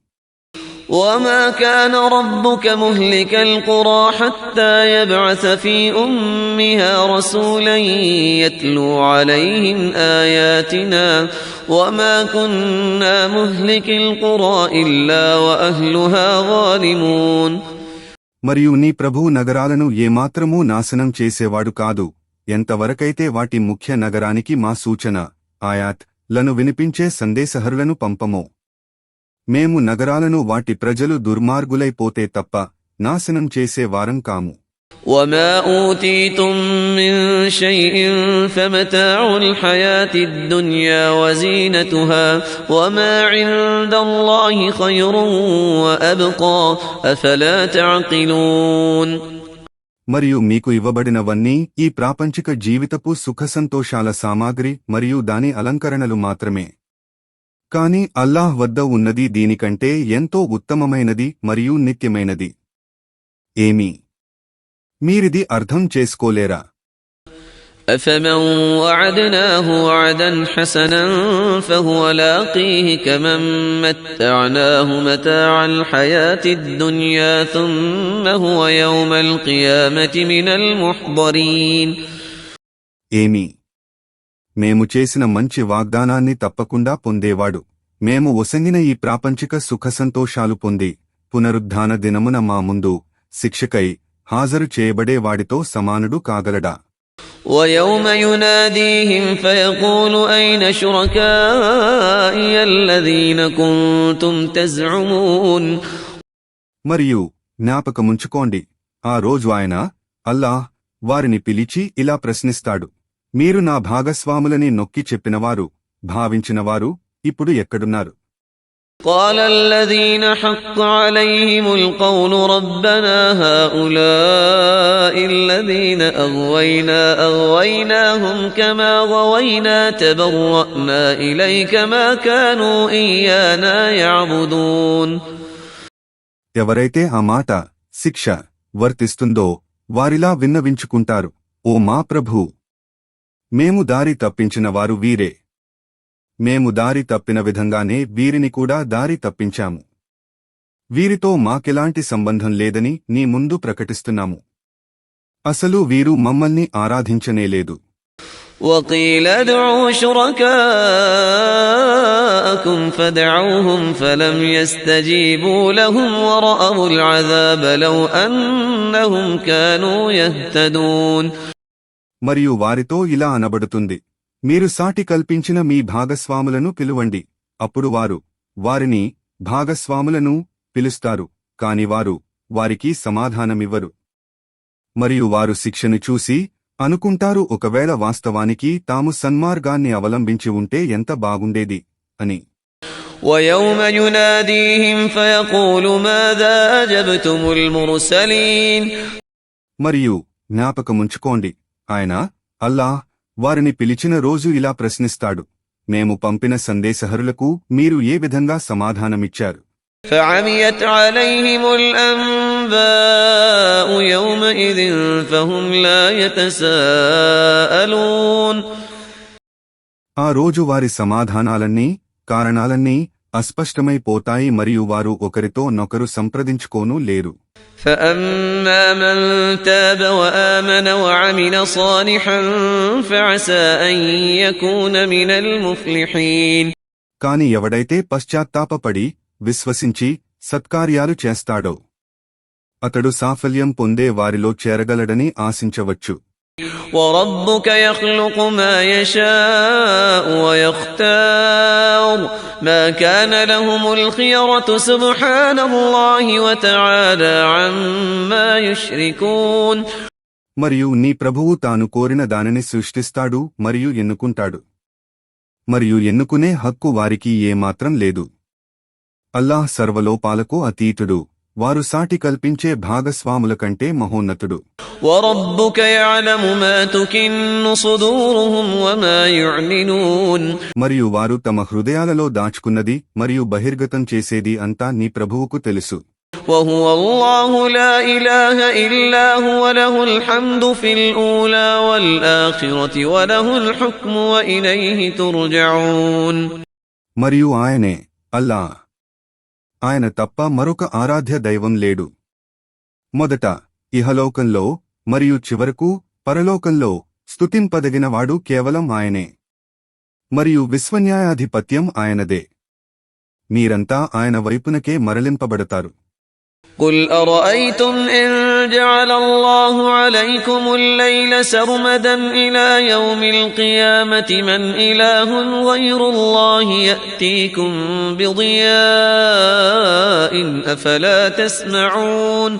وما كان ربك مهلك القرى حتى يبعث في أمها رسولا يتلو عليهم آياتنا وما كنا مهلك القرى إلا وأهلها ظالمون. మరియు నీ ప్రభువు నగరాలను ఏమాత్రమూ నాశనం చేసేవాడు కాదు, ఎంతవరకైతే వాటి ముఖ్య నగరానికి మా సూచన ఆయాత్ లను వినిపించే సందేశహరులను పంపమో. మేము నగరాలను వాటి ప్రజలు దుర్మార్గులైపోతే తప్ప నాశనం చేసే వారం కాము. وما أوتيتم من شيء فمتاع الحياة الدنيا وزينتها وما عند الله خير وأبقى أفلا تعقلون. మరియు మీకు ఇవ్వబడినవన్నీ ఈ ప్రాపంచిక జీవితపు సుఖసంతోషాల సామాగ్రి మరియు దాని అలంకరణలు మాత్రమే. కాని అల్లాహ్ వద్ద ఉన్నది దీనికంటే ఎంతో ఉత్తమమైనది మరియు నిత్యమైనది. ఏమీ? మీరిది అర్థం చేసుకోలేరా? أفمن وعدناه وعدا حسنا فهو لاقيه كمن متعناه متاع الحياة الدنيا ثم هو يوم القيامة من المحضرين. ఏమీ? మేము చేసిన మంచి వాగ్దానాన్ని తప్పకుండా పొందేవాడు మేము ఒసంగిన ఈ ప్రాపంచిక సుఖసంతోషాలు పొంది పునరుద్ధాన దినమున మా ముందు శిక్షకై హాజరు చేయబడేవాడితో సమానుడు కాగలడా? ويوم يناديهم فيقول أين شركائي الذين كنتم تزعمون. మరియు జ్ఞాపకముంచుకోండి, ఆ రోజు ఆయన అల్లాహ్ వారిని పిలిచి ఇలా ప్రశ్నిస్తాడు, మీరు నా భాగస్వాములని నొక్కి చెప్పినవారు భావించినవారు ఇప్పుడు ఎక్కడున్నారు? قال الذين حق عليهم القول ربنا هؤلاء الذين أغويناهم كما غوينا تبرأنا إليك ما كانوا إيانا يعبدون. ఎవరైతే ఆ మాట శిక్ష వర్తిస్తుందో వారిలా విన్నవించుకుంటారు, ఓ మా ప్రభూ, మేము దారి తప్పించిన వారు వీరే. మేము దారి తప్పిన విధంగానే వీరిని కూడా దారి తప్పించాము. వీరితో మాకెలాంటి సంబంధం లేదని నీ ముందు ప్రకటిస్తున్నాము. అసలు వీరు మమ్మల్ని ఆరాధించనేలేదు. وقيل ادعوا شركاءكم فدعوهم فلم يستجيبوا لهم ورأوا العذاب لو أنهم كانوا يهتدون. మరియు వారితో ఇలా అనబడుతుంది, మీరు సాటి కల్పించిన మీ భాగస్వాములను పిలువండి. అప్పుడు వారు వారిని భాగస్వాములను పిలుస్తారు, కాని వారు వారికి సమాధానమివ్వరు. మరియు వారు శిక్షను చూసి అనుకుంటారు, ఒకవేళ వాస్తవానికి తాము సన్మార్గాన్ని అవలంబించి ఉంటే ఎంత బాగుండేది అని. وَيَوْمَ يُنَادِيهِمْ فَيَقُولُ مَاذَا أَجَبْتُمُ الْمُرْسَلِينَ. మరియు జ్ఞాపకముంచుకోండి, ఆయన అల్లాహ్ వారిని పిలిచిన రోజు ఇలా ప్రశ్నిస్తాడు, మేము పంపిన సందేశహరులకు మీరు ఏ విధంగా సమాధానమిచ్చారు? فَعَمِيَتْ عَلَيْهِمُ الْأَنْبَاءُ يَوْمَئِذٍ فَهُمْ لَا يَتَسَاءَلُونَ. ఆ రోజు వారి సమాధానాలన్నీ కారణాలన్నీ అస్పష్టమైపోతాయి మరియు వారు ఒకరితో నొకరు సంప్రదించుకోనూ లేరు. فأما من تاب وآمن وعمل صالحا فعسى أن يكون من المفلحين. కాని ఎవడైతే పశ్చాత్తాపపడి విశ్వసించి సత్కార్యాలు చేస్తాడో అతడు సాఫల్యం పొందే వారిలో చేరగలడని ఆశించవచ్చు. وربك يخلق ما يشاء ويختار ما كان لهم الخيرة سبحان الله وتعالى عما يشركون. మరియు నీ ప్రభువు తాను కోరిన దానిని సృష్టిస్తాడు మరియు ఎన్నుకుంటాడు. మరియు ఎన్నుకునే హక్కు వారికి ఏమాత్రం లేదు. అల్లాహ్ సర్వలోపాలకు అతీతుడు, వారు సాటి కల్పించే భాగస్వాముల కంటే మహోన్నతుడు. وربك يعلم ما تكن صدورهم وما يعلنون. మరియు వారు తమ హృదయాలలో దాచుకున్నది మరియు బహిర్గతం చేసేది అంతా నీ ప్రభువుకు తెలుసు. وهو الله لا إله إلا هو له الحمد في الأولى والآخرة وله الحكم وإليه ترجعون. మరియు ఆయనే అల్లా, ఆయన తప్ప మరొక ఆరాధ్య దైవం లేడు. మొదట ఇహలోకంలో మరియు చివరకు పరలోకంలో స్తుతింపదగినవాడు కేవలం ఆయనే. మరియు విశ్వన్యాయాధిపత్యం ఆయనదే. మీరంతా ఆయన వైపునకే మరలింపబడతారు. قل أرأيتم إن جعل الله عليكم الليل سرمدا إلى يوم القيامة من إله غير الله يأتيكم بضياء أفلا تسمعون.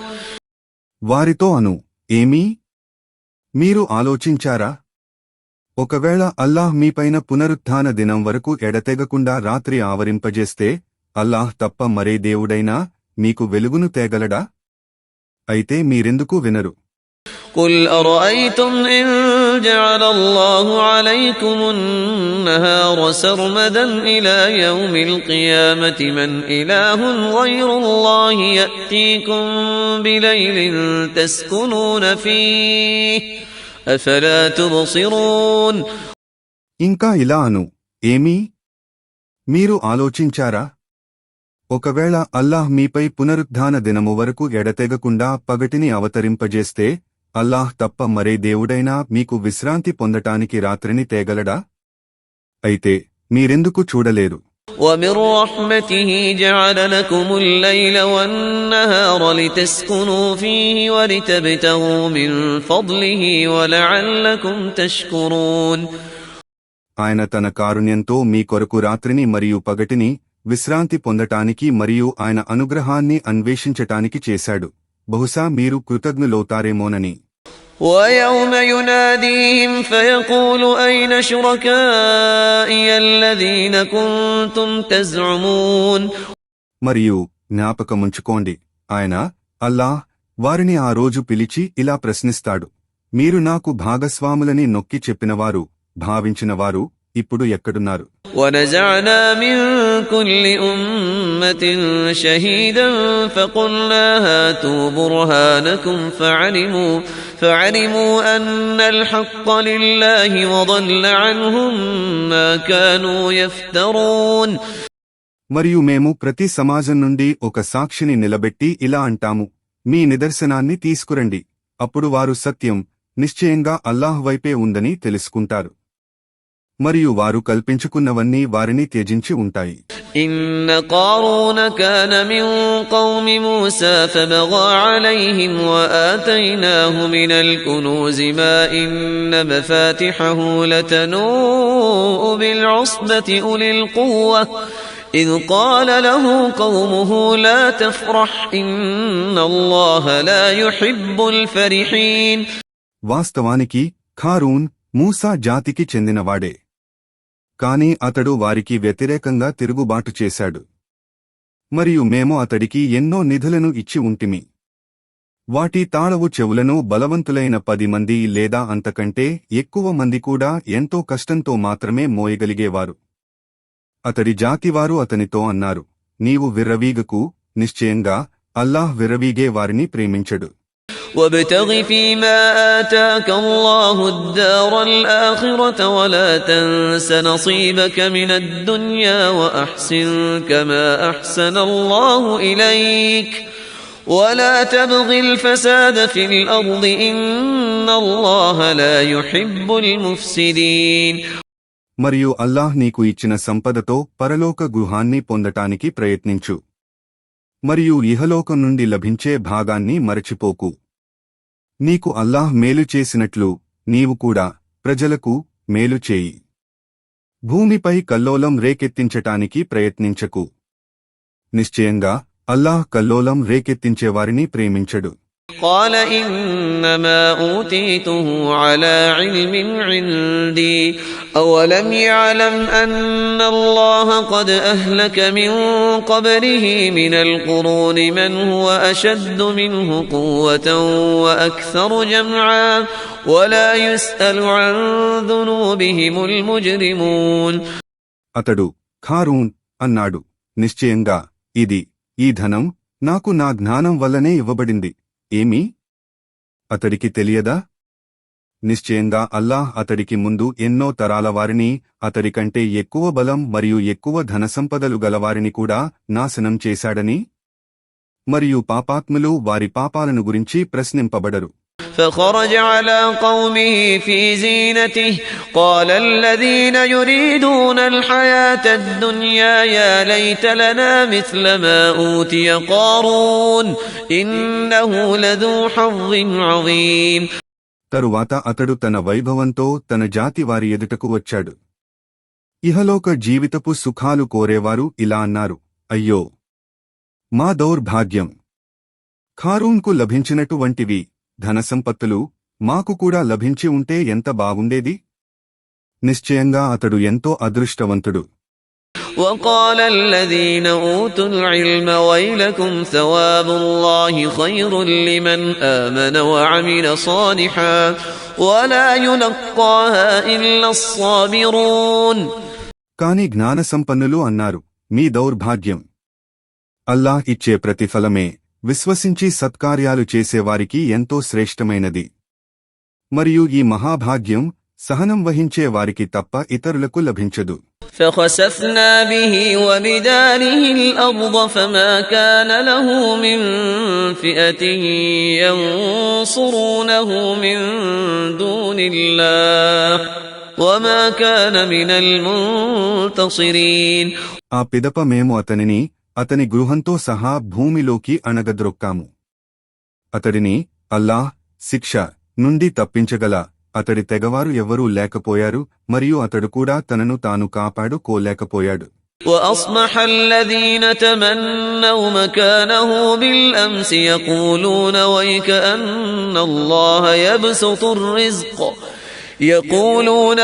వారితో అను, ఏమీ మీరు ఆలోచించారా? ఒకవేళ అల్లాహ్ మీపైన పునరుత్థాన దినం వరకు ఎడతెగకుండా రాత్రి ఆవరింపజేస్తే అల్లాహ్ తప్ప మరే దేవుడైనా మీకు వెలుగును తేగలడా? అయితే మీరెందుకు వినరు? قل أرأيتم إن جعل الله عليكم النهار سرمدا إلى يوم القيامة من إله غير الله يأتيكم بليل تسكنون فيه أفلا تبصرون. ఇంకా ఇలా అను, ఏమీ మీరు ఆలోచించారా? ఒకవేళ అల్లాహ్ మీపై పునరుత్థాన దినము వరకు ఎడతెగకుండా పగటిని అవతరింపజేస్తే అల్లాహ్ తప్ప మరే దేవుడైనా మీకు విశ్రాంతి పొందటానికి రాత్రిని తేగలడా? అయితే మీరెందుకు చూడలేరు? ومن رحمته جعل لكم الليل والنهار لتسكنوا فيه ولتبتغوا من فضله ولعلكم تشكرون. ఆయన తన కారుణ్యంతో మీ కొరకు రాత్రిని మరియు పగటిని విశ్రాంతి పొందటానికి మరియు ఆయన అనుగ్రహాన్ని అన్వేషించటానికి చేశాడు. బహుశా మీరు కృతజ్ఞులవుతారేమోనని. ويوم يناديهم فيقول أين شركائي الذين كنتم تزعمون. మరియు జ్ఞాపకముంచుకోండి, ఆయన అల్లాహ్ వారిని ఆ రోజు పిలిచి ఇలా ప్రశ్నిస్తాడు, మీరు నాకు భాగస్వాములని నొక్కి చెప్పినవారు భావించినవారు ఇప్పుడు ఎక్కడున్నారు? ونزعنا من كل أمة شهيدا فقلنا هاتوا برهانكم فعلموا أن الحق لله وضل عنهم ما كانوا يفترون. మరియు మేము ప్రతి సమాజం నుండి ఒక సాక్షిని నిలబెట్టి ఇలా అంటాము, మీ నిదర్శనాన్ని తీసుకురండి, అప్పుడు వారు సత్యం నిశ్చయంగా అల్లాహ్ వైపే ఉందని తెలుసుకుంటారు. మరియు వారు కల్పించుకున్నవన్నీ వారిని త్యజించి ఉంటాయి. إن قارون كان من قوم موسى فبغى عليهم وآتيناه من الكنوز ما إن مفاتحه لتنوء بالعصبة أولي القوة إذ قال له قومه لا تفرح إن الله لا يحب الفرحين. వాస్తవానికి ఖారూన్ మూసా జాతికి చెందినవాడే. కాని అతడు వారికి వ్యతిరేకంగా తిరుగుబాటు చేశాడు. మరియు మేము అతడికి ఎన్నో నిధులను ఇచ్చి ఉంటిమి. వాటి తాళవు చెవులను బలవంతులైన 10 మంది లేదా అంతకంటే ఎక్కువ మంది కూడా ఎంతో కష్టంతో మాత్రమే మోయగలిగేవారు. అతడి జాతివారు అతనితో అన్నారు, నీవు విర్రవీగకు, నిశ్చయంగా అల్లాహ్ విర్రవీగే వారిని ప్రేమించడు. وابتغ فيما آتاك الله الدار الآخرة ولا تنس نصيبك من الدنيا وأحسن كما أحسن الله إليك ولا تبغ الفساد في الأرض إن الله لا يحب المفسدين. మరియు అల్లాహ్ నీకు ఇచ్చిన సంపదతో పరలోక గృహాన్ని పొందటానికి ప్రయత్నించు. మరియు ఇహలోకం నుండి లభించే భాగాన్ని మరచిపోకు. నీకు అల్లాహ్ మేలు చేసినట్లు నీవు కూడా ప్రజలకు మేలు చేయి. భూమిపై కల్లోలం రేకెత్తించటానికి ప్రయత్నించకు. నిశ్చయంగా అల్లాహ్ కల్లోలం రేకెత్తించేవారిని ప్రేమించడు. قال إنما أوتيته على علم عندي أولم يعلم أن الله قد أهلك من قبله من القرون من هو أشد منه قوة وأكثر جمعا ولا يسأل عن ذنوبهم المجرمون. అతడు ఖారూన్ అన్నాడు, నిశ్చయంగా ఈ ధనం నాకు నా జ్ఞానం వల్లనే ఇవ్వబడింది. ఏమీ అతడికి తెలియదా? నిశ్చయంగా అల్లాహ్ అతడికి ముందు ఎన్నో తరాల వారిని, అతడికంటే ఎక్కువ బలం మరియు ఎక్కువ ధనసంపదలు గలవారిని కూడా నాశనం చేశాడని. మరియు పాపాత్ములు వారి పాపాలను గురించి ప్రశ్నింపబడరు. فخرج على قومه في زينته قال الذين يريدون الحياة الدنيا يا ليت لنا مثل ما أوتي قارون إنه لذو حظ عظيم. తరువాత అతడు తన వైభవంతో తన జాతి వారి ఎదుటకు వచ్చాడు. ఇహలోక జీవితపు సుఖాలు కోరేవారు ఇలా అన్నారు, అయ్యో మా దౌర్భాగ్యం! ఖారూన్కు లభించినటువంటివి ధనసంపత్తులు మాకు కూడా లభించి ఉంటే ఎంత బాగుండేది. నిశ్చయంగా అతడు ఎంతో అదృష్టవంతుడు. وقال الذين أوتوا العلم ويلكم ثواب الله خير لمن آمن وعمل صالحا ولا يلقاها إلا الصابرون. కాని జ్ఞానసంపన్నులు అన్నారు, మీ దౌర్భాగ్యం! అల్లాహ్ ఇచ్చే ప్రతిఫలమే విశ్వసించి సత్కార్యాలు చేసేవారికి ఎంతో శ్రేష్టమైనది. మరియు ఈ మహాభాగ్యం సహనం వహించే వారికి తప్ప ఇతరులకు లభించదు. فخسفنا به وبداره الأرض فما كان له من فئة ينصرونه من دون الله وما كان من المنتصرين. ఆ పిదప మేము అతని గృహంతో సహా భూమిలోకి అణగద్రొక్కాము. అతడిని అల్లాహ్ శిక్ష నుండి తప్పించగల అతడి తెగవారు ఎవ్వరూ లేకపోయారు, మరియు అతడు కూడా తనను తాను కాపాడుకోలేకపోయాడు. وأصبح الذين تمنوا مكانه بالأمس يقولون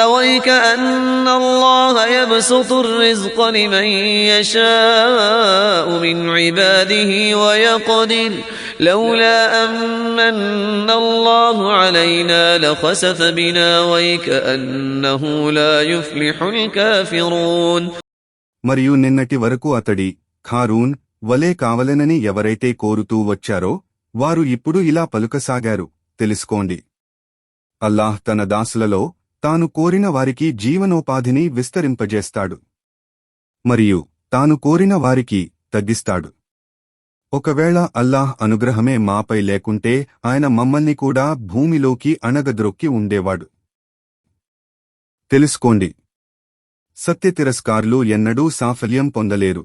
ويكأن الله يبسط الرزق لمن يشاء من عباده ويقدر لولا أمن الله علينا لخسف بنا ويكأنه لا يفلح الكافرون. మరియు నిన్నటి వరకు అతడి ఖారూన్ వలే కావలెనని ఎవరైతే కోరుతూ వచ్చారో వారు ఇప్పుడు ఇలా పలుకసాగారు, తెలుసుకోండి, అల్లాహ్ తన దాసులలో తాను కోరిన వారికి జీవనోపాధిని విస్తరింపజేస్తాడు మరియు తాను కోరిన వారికి తగ్గిస్తాడు. ఒకవేళ అల్లాహ్ అనుగ్రహమే మాపై లేకుంటే ఆయన మమ్మల్ని కూడా భూమిలోకి అణగద్రొక్కి ఉండేవాడు. తెలుసుకోండి, సత్యతిరస్కారులు ఎన్నడూ సాఫల్యం పొందలేరు.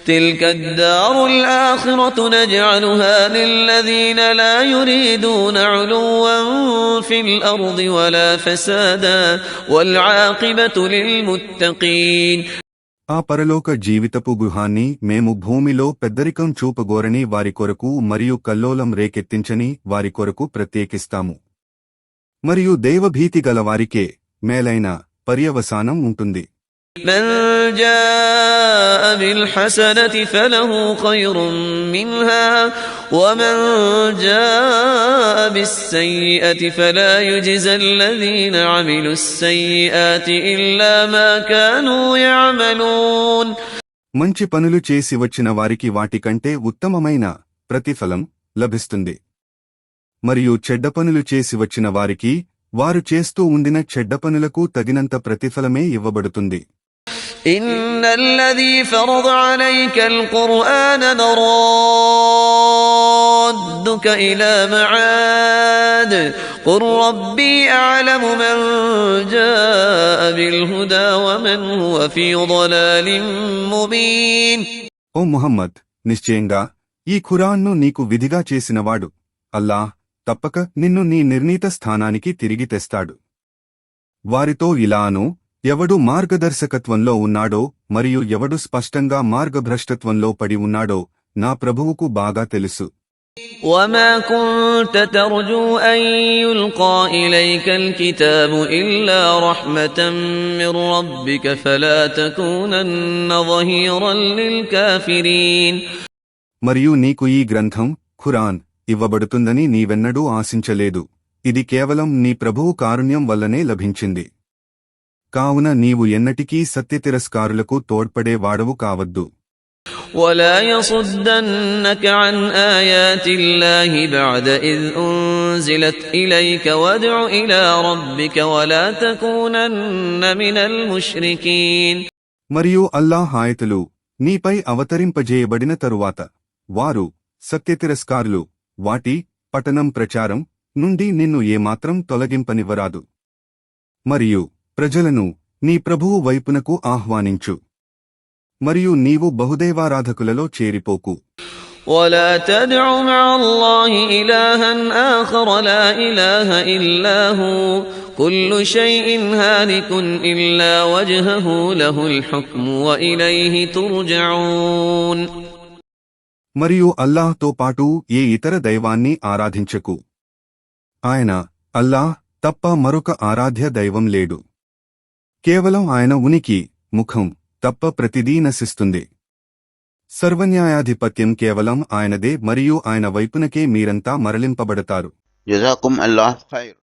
تلك الدار الآخرة نجعلها للذين لا يريدون علوا في الأرض ولا فسادا والعاقبة للمتقين. ఆ పరలోక జీవితపు గృహాన్ని మేము భూమిలో పెద్దరికం చూపగోరని వారి కొరకు మరియు కల్లోలం రేకెత్తించని వారి కొరకు ప్రత్యేకిస్తాము. మరియు దైవభీతి గలవారికే మేలైన పర్యవసానం ఉంటుంది. من جاء بالحسنة فله خير منها ومن جاء بالسيئة فلا يجزى الذين عملوا السيئات إلا ما كانوا يعملون. మంచి పనులు చేసి వచ్చిన వారికి వాటికంటే ఉత్తమమైన ప్రతిఫలం లభిస్తుంది. మరియు చెడ్డపనులు చేసి వచ్చిన వారికి వారు చేస్తూ ఉండిన చెడ్డపనులకు తగినంత ప్రతిఫలమే ఇవ్వబడుతుంది. إن الذي فرض عليك القرآن لرادك إلى معاد قل ربي أعلم من جاء بالهدى ومن هو في ضلال مبين. ఓ ముహమ్మద్, నిశ్చయంగా ఈ ఖురాన్ను నీకు విధిగా చేసినవాడు అల్లాహ్ తప్పక నిన్ను నీ నిర్ణీత స్థానానికి తిరిగి తెస్తాడు. వారితో ఇలాను, ఎవడు మార్గదర్శకత్వంలో ఉన్నాడో మరియు ఎవడు స్పష్టంగా మార్గభ్రష్టత్వంలో పడి ఉన్నాడో నా ప్రభువుకు బాగా తెలుసు. وما كنت ترجو أن يلقى إليك الكتاب إلا رحمة من ربك فلا تكونن ظهيرا للكافرين. మరియు నీకు ఈ గ్రంథం ఖురాన్ ఇవ్వబడుతుందని నీవెన్నడూ ఆశించలేదు. ఇది కేవలం నీ ప్రభువు కారుణ్యం వల్లనే లభించింది. కావున నీవు ఎన్నటికీ సత్యతిరస్కారులకు తోడ్పడే వాడవు కావద్దు. ولا يصدنك عن آيات الله بعد إذ أنزلت إليك وادع إلى ربك ولا تكونن من المشركين. మరియు అల్లాహ్ ఆయతులు నీపై అవతరింపజేయబడిన తరువాత వారు సత్యతిరస్కారులు వాటి పఠనం ప్రచారం నుండి నిన్ను ఏమాత్రం తొలగింపనివ్వరాదు. మరియు ప్రజలను నీ ప్రభువు వైపునకు ఆహ్వానించు. మరియు నీవు బహుదైవారాధకులలో చేరిపోకు. ولا تدع مع الله إلها آخر لا إله إلا هو كل شيء هالك إلا وجهه له الحكم وإليه ترجعون. మరియు అల్లాహ్తో పాటు ఏ ఇతర దైవాన్ని ఆరాధించకు. ఆయన అల్లాహ్ తప్ప మరొక ఆరాధ్య దైవం లేడు. కేవలం ఆయన ఉనికి, ముఖం తప్ప ప్రతిదీ నశిస్తుంది. సర్వన్యాయాధిపత్యం కేవలం ఆయనదే మరియు ఆయన వైపునకే మీరంతా మరలింపబడతారు. జజాకుం అల్లాహ్ ఖైర్.